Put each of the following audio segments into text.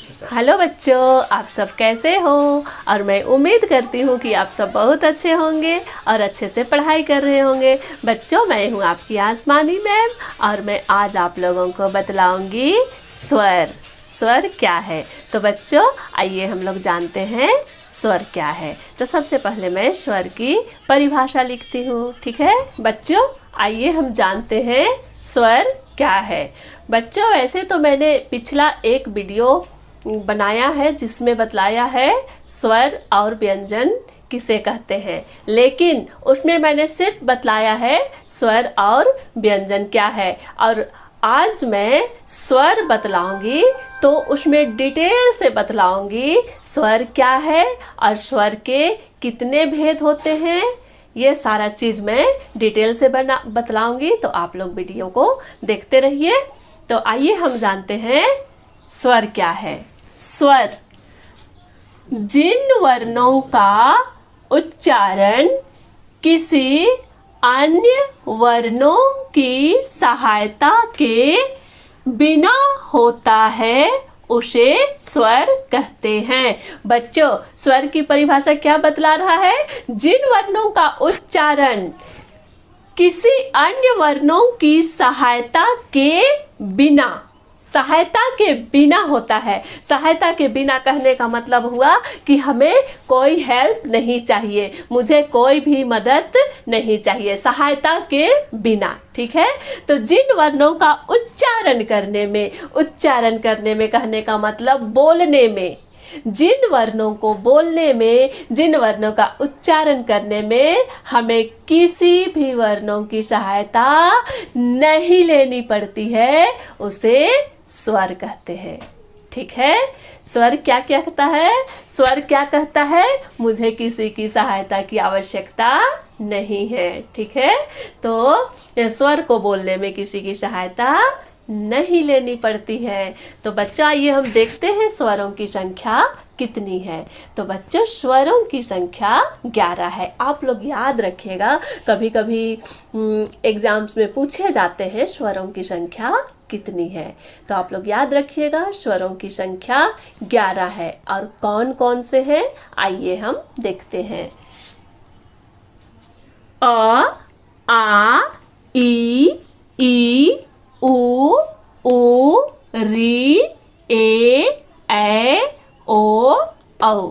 Hello बच्चों, आप सब कैसे हो। और मैं उम्मीद करती हूँ कि आप सब बहुत अच्छे होंगे और अच्छे से पढ़ाई कर रहे होंगे। बच्चों, मैं हूँ आपकी आसमानी मैम और मैं आज आप लोगों को बतलाऊंगी स्वर। स्वर क्या है। तो बच्चों आइए हम लोग जानते हैं स्वर क्या है। तो सबसे पहले मैं स्वर की परिभाषा लिखती हूँ। ठीक है बच्चों, आइए हम जानते हैं स्वर क्या है। बच्चों वैसे तो मैंने पिछला एक वीडियो बनाया है जिसमें बतलाया है स्वर और व्यंजन किसे कहते हैं, लेकिन उसमें मैंने सिर्फ बतलाया है स्वर और व्यंजन क्या है। और आज मैं स्वर बतलाऊंगी तो उसमें डिटेल से बतलाऊंगी स्वर क्या है और स्वर के कितने भेद होते हैं। ये सारा चीज़ मैं डिटेल से बतलाऊंगी, तो आप लोग वीडियो को देखते रहिए। तो आइए हम जानते हैं स्वर क्या है। स्वर जिन वर्णों का उच्चारण किसी अन्य वर्णों की सहायता के बिना होता है उसे स्वर कहते हैं। बच्चों स्वर की परिभाषा क्या बतला रहा है। जिन वर्णों का उच्चारण किसी अन्य वर्णों की सहायता के बिना होता है। सहायता के बिना कहने का मतलब हुआ कि हमें कोई हेल्प नहीं चाहिए, मुझे कोई भी मदद नहीं चाहिए, सहायता के बिना। ठीक है, तो जिन वर्णों का उच्चारण करने में कहने का मतलब बोलने में, जिन वर्णों को बोलने में, जिन वर्णों का उच्चारण करने में हमें किसी भी वर्णों की सहायता नहीं लेनी पड़ती है उसे स्वर कहते हैं। ठीक है, स्वर क्या कहता है। स्वर क्या कहता है, मुझे किसी की सहायता की आवश्यकता नहीं है। ठीक है, तो स्वर को बोलने में किसी की सहायता नहीं लेनी पड़ती है। तो बच्चा आइए हम देखते हैं स्वरों की संख्या कितनी है। तो बच्चों स्वरों की संख्या 11 है। आप लोग याद रखिएगा, कभी कभी एग्जाम्स में पूछे जाते हैं स्वरों की संख्या कितनी है, तो आप लोग याद रखिएगा स्वरों की संख्या 11 है। और कौन कौन से हैं आइए हम देखते हैं। अ, आ, ई, उ, री, ए, ओ, औ।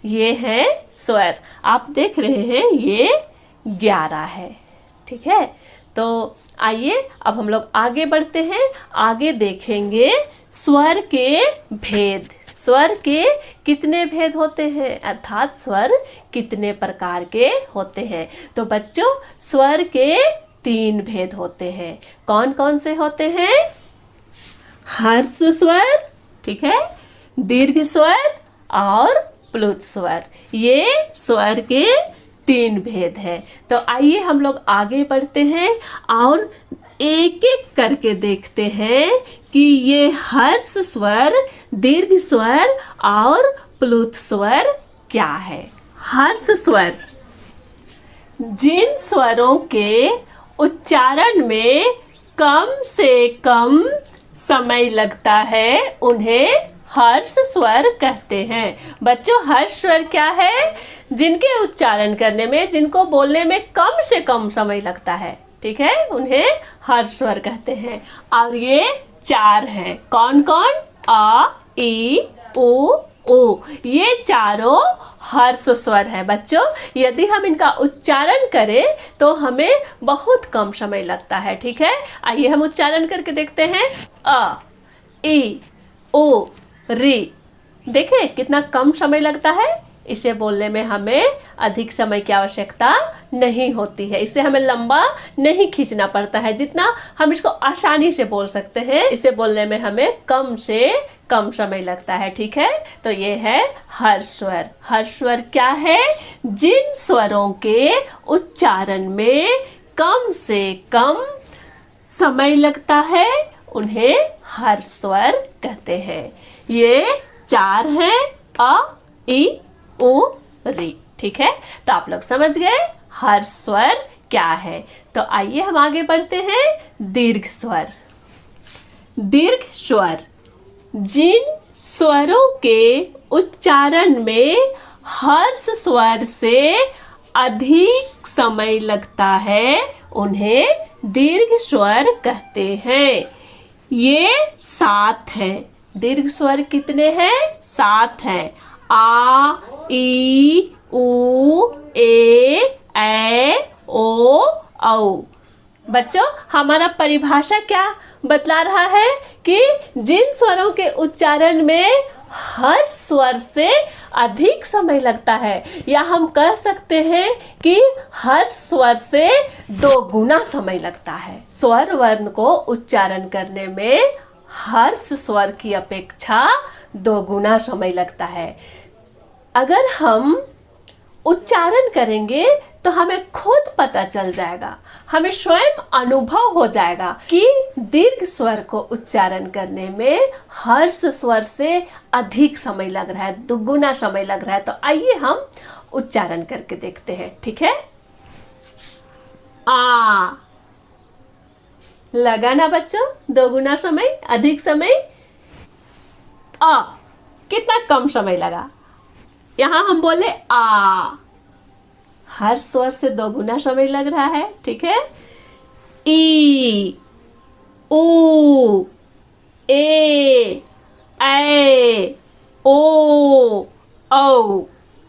ये है स्वर। आप देख रहे हैं ये 11 है। ठीक है, तो आइए अब हम लोग आगे बढ़ते हैं। आगे देखेंगे स्वर के भेद। स्वर के कितने भेद होते हैं, अर्थात स्वर कितने प्रकार के होते हैं। तो बच्चों स्वर के 3 भेद होते हैं। कौन कौन से होते हैं। हर्ष स्वर, ठीक है, दीर्घ स्वर और प्लुत स्वर। ये स्वर के 3 भेद है। तो आइए हम लोग आगे बढ़ते हैं और एक एक करके देखते हैं कि ये हर्ष स्वर, दीर्घ स्वर और प्लुत स्वर क्या है। हर्ष स्वर जिन स्वरों के उच्चारण में कम से कम समय लगता है उन्हें हर्ष स्वर कहते हैं। बच्चों हर्ष स्वर क्या है, जिनके उच्चारण करने में, जिनको बोलने में कम से कम समय लगता है, ठीक है, उन्हें हर्ष स्वर कहते हैं। और ये 4 हैं। कौन कौन। आ, ई, उ, ये चारों हर्ष स्वर है। बच्चों यदि हम इनका उच्चारण करें तो हमें बहुत कम समय लगता है। ठीक है, आइए हम उच्चारण करके देखते हैं। अ, ई, उ, री। देखें कितना कम समय लगता है। इसे बोलने में हमें अधिक समय की आवश्यकता नहीं होती है, इसे हमें लंबा नहीं खींचना पड़ता है, जितना हम इसको आसानी से बोल सकते हैं इसे बोलने में हमें कम से कम समय लगता है। ठीक है, तो ये है हर्ष स्वर। हर्ष स्वर क्या है, जिन स्वरों के उच्चारण में कम से कम समय लगता है उन्हें हर्ष स्वर कहते हैं। ये 4 हैं। अ, ई, उ, री। ठीक है, तो आप लोग समझ गए हर्ष स्वर क्या है। तो आइए हम आगे बढ़ते हैं। दीर्घ स्वर। दीर्घ स्वर जिन स्वरों के उच्चारण में हर्ष स्वर से अधिक समय लगता है उन्हें दीर्घ स्वर कहते हैं। ये 7 हैं। दीर्घ स्वर कितने हैं? 7 हैं। आ, ई, उ, ए, ओ, औ। बच्चों, हमारा परिभाषा क्या बतला रहा है कि जिन स्वरों के उच्चारण में हर स्वर से अधिक समय लगता है, या हम कह सकते हैं कि हर स्वर से 2 गुना समय लगता है। स्वर वर्ण को उच्चारण करने में हर्ष स्वर की अपेक्षा 2 गुना समय लगता है। अगर हम उच्चारण करेंगे तो हमें खुद पता चल जाएगा, हमें स्वयं अनुभव हो जाएगा कि दीर्घ स्वर को उच्चारण करने में हर्ष स्वर से अधिक समय लग रहा है, 2 गुना समय लग रहा है। तो आइए हम उच्चारण करके देखते हैं, ठीक है। आ लगा ना बच्चों? 2 गुना समय, अधिक समय। आ कितना कम समय लगा? यहां हम बोले आ, हर स्वर से 2 गुना समय लग रहा है, ठीक है। ई, उ, ए, ओ, औ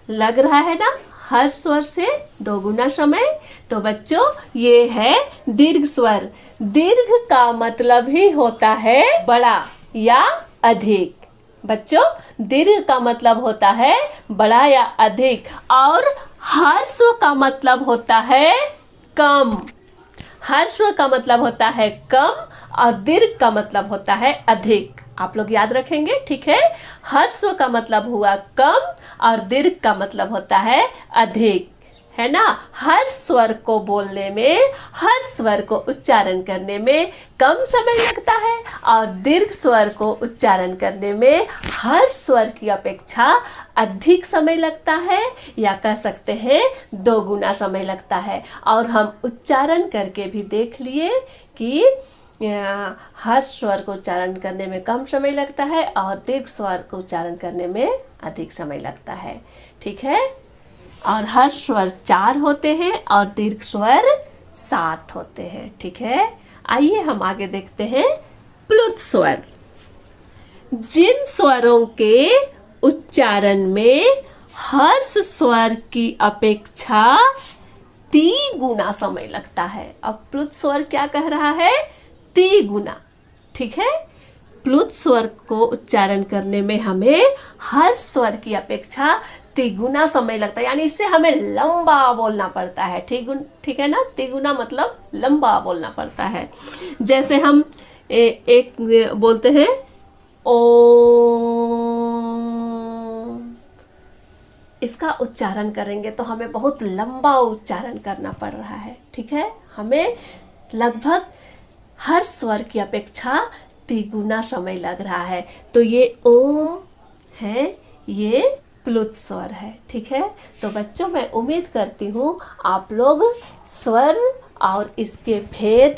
लग रहा है ना? हर स्वर से 2 गुना समय। तो बच्चों, ये है दीर्घ स्वर। दीर्घ का मतलब ही होता है बड़ा या अधिक। बच्चों, दीर्घ का मतलब होता है बड़ा या अधिक, और ह्रस्व का मतलब होता है कम। ह्रस्व का मतलब होता है कम और दीर्घ का मतलब होता है अधिक। आप लोग याद रखेंगे, ठीक है। ह्रस्व का मतलब हुआ कम और दीर्घ का मतलब होता है अधिक, है ना। हर स्वर को बोलने में, हर स्वर को उच्चारण करने में कम समय लगता है, और दीर्घ स्वर को उच्चारण करने में हर स्वर की अपेक्षा अधिक समय लगता है, या कह सकते हैं 2 गुना समय लगता है। और हम उच्चारण करके भी देख लिए कि हर स्वर को उच्चारण करने में कम समय लगता है और दीर्घ स्वर को उच्चारण करने में अधिक समय लगता है, ठीक है। और हर स्वर 4 होते हैं और दीर्घ स्वर 7 होते हैं, ठीक है। आइए हम आगे देखते हैं प्लुत स्वर। जिन स्वरों के उच्चारण में हर्ष स्वर की अपेक्षा 3 गुना समय लगता है। अब प्लुत स्वर क्या कह रहा है? 3 गुना, ठीक है। प्लुत स्वर को उच्चारण करने में हमें हर स्वर की अपेक्षा 3 गुना समय लगता है, यानी इससे हमें लंबा बोलना पड़ता है, ठीक है ना। 3 गुना मतलब लंबा बोलना पड़ता है। जैसे हम एक बोलते हैं ओम, इसका उच्चारण करेंगे तो हमें बहुत लंबा उच्चारण करना पड़ रहा है, ठीक है। हमें लगभग हर स्वर की अपेक्षा 3 गुना समय लग रहा है। तो ये ओम है, ये प्लुत स्वर है, ठीक है। तो बच्चों, मैं उम्मीद करती हूँ आप लोग स्वर और इसके भेद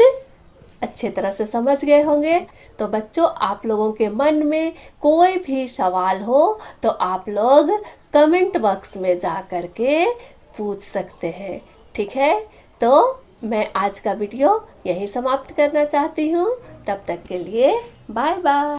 अच्छे तरह से समझ गए होंगे। तो बच्चों, आप लोगों के मन में कोई भी सवाल हो तो आप लोग कमेंट बॉक्स में जा कर के पूछ सकते हैं, ठीक है। तो मैं आज का वीडियो यहीं समाप्त करना चाहती हूँ। तब तक के लिए बाय बाय।